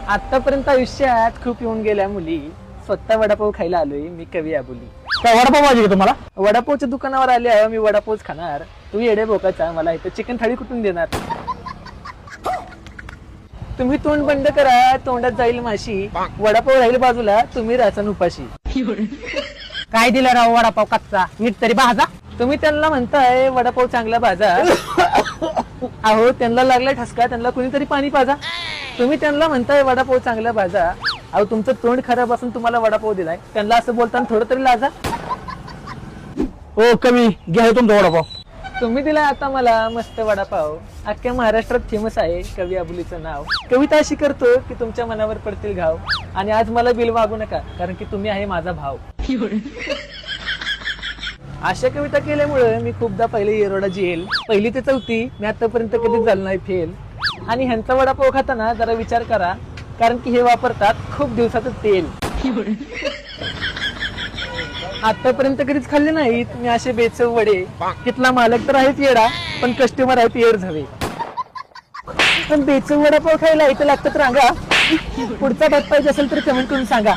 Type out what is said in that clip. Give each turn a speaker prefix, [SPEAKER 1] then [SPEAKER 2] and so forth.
[SPEAKER 1] आतापर्यंत आयुष्यात खूप येऊन गेल्या मुली, स्वतः वडापाव खायला आलोय मी कवी आबुली.
[SPEAKER 2] काय वडापाव पाहिजे का तुम्हाला?
[SPEAKER 1] वडापावच्या दुकानावर आले आहे मी वडापावच खाणार. तू येडे बोकाचा, मला इथं चिकन थाळी कुठून देणार? तुम्ही तोंड बंद करा, तोंडात जाईल माशी. वडापाव राहील बाजूला, तुम्ही राहसान उपाशी.
[SPEAKER 2] काय दिलं राव वडापाव कच्चा, नीट तरी भाजा.
[SPEAKER 1] तुम्ही त्यांना म्हणताय वडापाव चांगला भाजा. अहो त्यांना लागला ठसका, त्यांना कुणीतरी पाणी पाजा. तुम्ही त्यांना म्हणताय वडापाव चांगला भाजा. अहो तुमचं तोंड खराब असून तुम्हाला वडापाव दिलाय, त्यांना असं बोलताना थोडं तरी लाजा.
[SPEAKER 2] ओ कमी घ्या तुमचा वडापाव.
[SPEAKER 1] तुम्ही दिलाय आता मला मस्त वडापाव. अख्ख्या महाराष्ट्रात फेमस आहे कवी आबुलीचं नाव. कविता अशी करतो की तुमच्या मनावर पडतील घाव. आणि आज मला बिल मागू नका, कारण की तुम्ही आहे माझा भाव. अशा कविता केल्यामुळे मी खूपदा पहिले येरोडा जेल. पहिली ते चौथी मी आतापर्यंत कधीच झालो नाही फेल. आणि ह्यांचा वडापाव खाताना जरा विचार करा, कारण की हे वापरतात खूप दिवसाचं तेल. आतापर्यंत कधीच खाल्ले नाहीत मी असे बेचव वडे. तिथला मालक तर आहेच येडा, पण कस्टमर आहेत येड झावे. पण बेचव वडापाव खायला इथं लागतात रांगा. पुढचा भात पाहिजे असेल तर कमेंट करून सांगा.